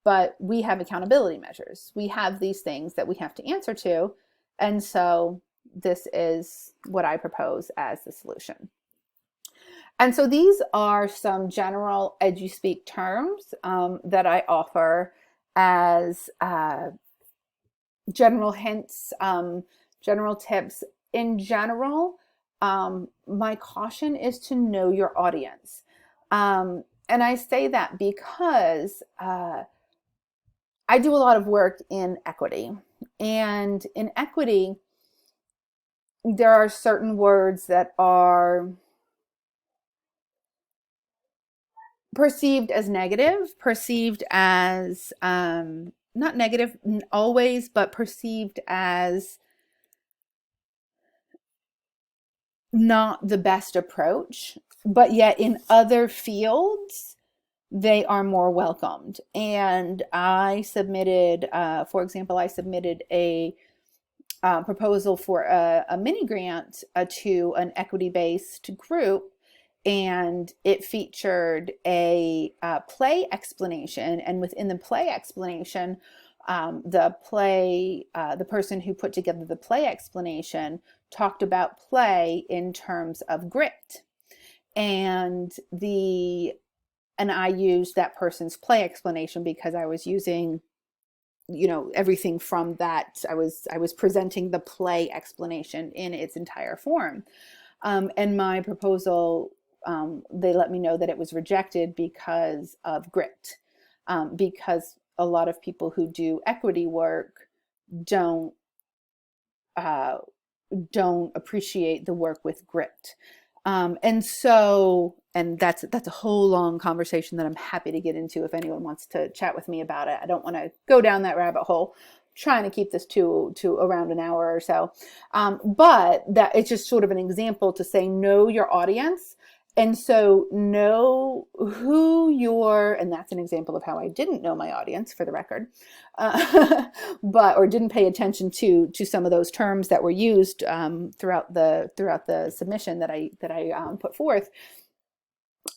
but we have accountability measures. We have these things that we have to answer to. And so this is what I propose as the solution. And so these are some general EduspeakPlay terms that I offer as general hints, general tips. In general, my caution is to know your audience. And I say that because I do a lot of work in equity. And in equity, there are certain words that are perceived as negative, perceived as, not negative always, but perceived as not the best approach. But yet in other fields, they are more welcomed. And I submitted, for example, a proposal for a mini grant to an equity-based group, and it featured a play explanation. And within the play explanation, the person who put together the play explanation talked about play in terms of grit. And I used that person's play explanation because I was using, everything from that. I was presenting the play explanation in its entire form. And my proposal, they let me know that it was rejected because of grit, because a lot of people who do equity work don't appreciate the work with grit. And that's a whole long conversation that I'm happy to get into if anyone wants to chat with me about it. I don't want to go down that rabbit hole. I'm trying to keep this to around an hour or so. But that it's just sort of an example to say, know your audience. And so know who and that's an example of how I didn't know my audience, for the record, or didn't pay attention to some of those terms that were used throughout the submission that I put forth.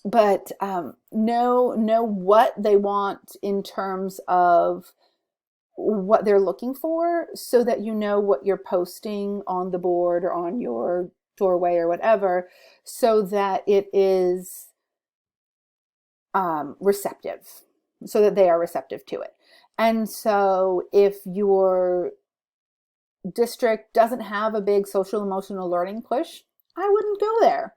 But know what they want in terms of what they're looking for, so that you know what you're posting on the board or on your doorway or whatever, so that it is receptive, so that they are receptive to it. And so if your district doesn't have a big social emotional learning push, I wouldn't go there.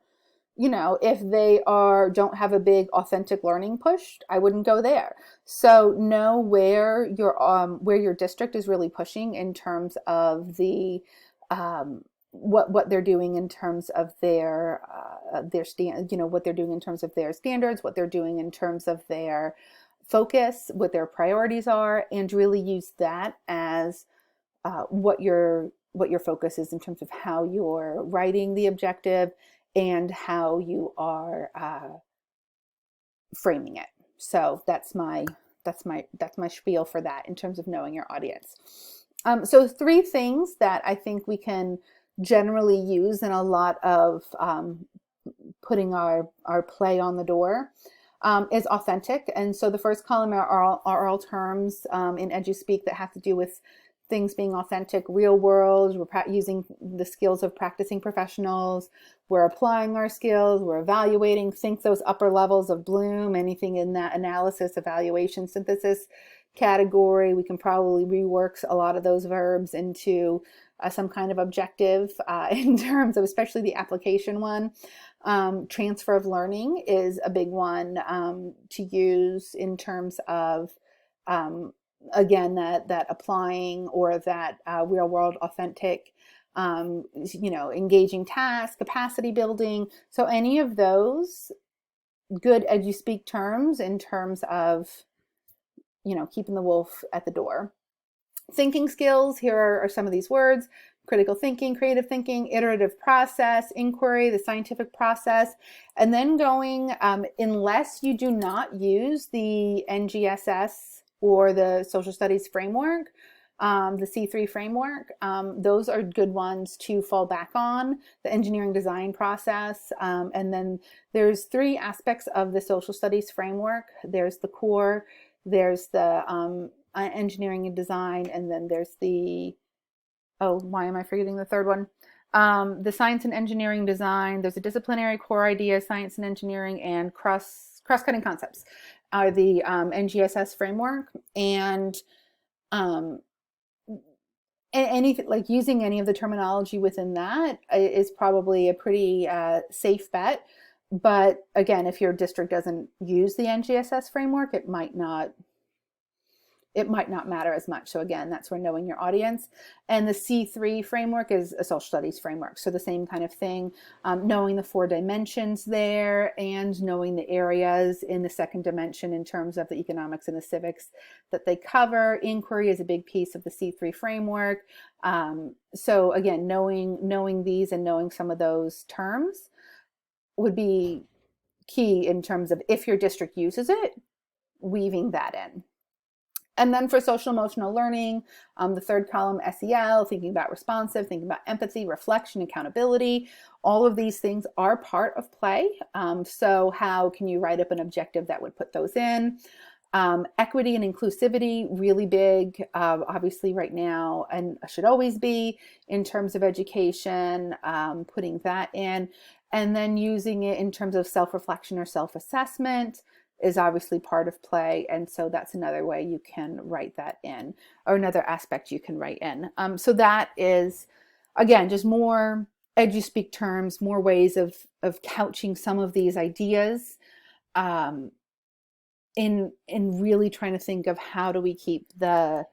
If they don't have a big authentic learning push, I wouldn't go there. So know where your district is really pushing in terms of the what they're doing in terms of their what they're doing in terms of their standards, what they're doing in terms of their focus, what their priorities are, and really use that as what your focus is in terms of how you're writing the objective and how you are framing it. So that's my spiel for that in terms of knowing your audience. So 3 things that I think we can generally use in a lot of putting our play on the door is authentic. And so the first column are all terms in EduspeakPlay that have to do with things being authentic, real world. We're using the skills of practicing professionals. We're applying our skills. We're evaluating. Think those upper levels of Bloom, anything in that analysis, evaluation, synthesis category. We can probably rework a lot of those verbs into some kind of objective in terms of, especially the application one. Transfer of learning is a big one to use in terms of again, that applying, or that real world authentic, engaging task, capacity building. So any of those good EduspeakPlay terms in terms of keeping the wolf at the door. Thinking skills, here are some of these words: critical thinking, creative thinking, iterative process, inquiry, the scientific process, and then going, unless you do not use the NGSS or the social studies framework, the C3 framework, those are good ones to fall back on, the engineering design process. And then there's 3 aspects of the social studies framework. There's the core, there's the engineering and design, and then there's the, oh, why am I forgetting the third one? The science and engineering design. There's a disciplinary core idea, science and engineering, and cross-cutting concepts are the NGSS framework. And anything like using any of the terminology within that is probably a pretty safe bet. But again, if your district doesn't use the NGSS framework, it might not matter as much. So again, that's where knowing your audience. And the C3 framework is a social studies framework. So the same kind of thing, knowing the 4 dimensions there and knowing the areas in the 2nd dimension in terms of the economics and the civics that they cover. Inquiry is a big piece of the C3 framework. So again, knowing these and knowing some of those terms would be key in terms of, if your district uses it, weaving that in. And then for social emotional learning, the 3rd column, SEL, thinking about responsive, thinking about empathy, reflection, accountability, all of these things are part of play. So how can you write up an objective that would put those in? Equity and inclusivity, really big, obviously right now, and should always be in terms of education, putting that in. And then using it in terms of self-reflection or self-assessment is obviously part of play. And so that's another way you can write that in, or another aspect you can write in. So that is, again, just more EduSpeak terms, more ways of couching some of these ideas in really trying to think of, how do we keep the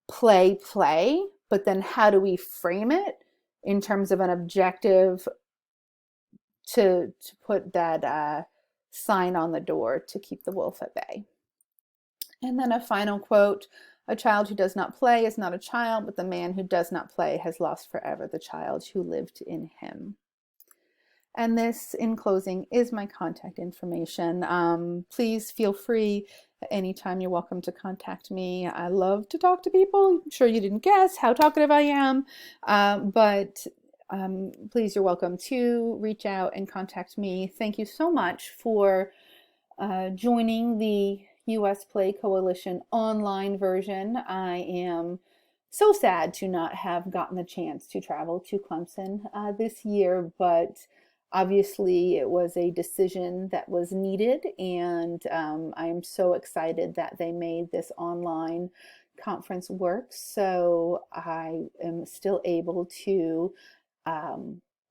play, but then how do we frame it in terms of an objective to put that sign on the door to keep the wolf at bay. And then a final quote: a child who does not play is not a child, but the man who does not play has lost forever the child who lived in him. And this, in closing, is my contact information. Please feel free at any time. You're welcome to contact me. I love to talk to people. I'm sure you didn't guess how talkative I am, but please, you're welcome to reach out and contact me. Thank you so much for joining the US Play Coalition online version. I am so sad to not have gotten the chance to travel to Clemson this year, but obviously it was a decision that was needed, and I am so excited that they made this online conference work, so I am still able to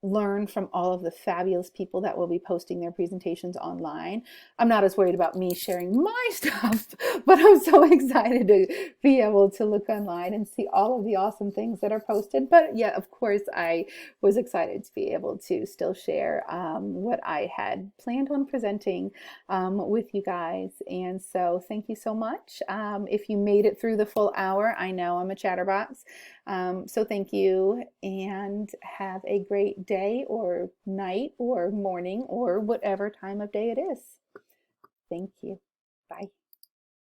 learn from all of the fabulous people that will be posting their presentations online. I'm not as worried about me sharing my stuff, but I'm so excited to be able to look online and see all of the awesome things that are posted. But yeah, of course, I was excited to be able to still share what I had planned on presenting with you guys. And so thank you so much. If you made it through the full hour, I know I'm a chatterbox. So thank you, and have a great day or night or morning or whatever time of day it is. Thank you. Bye.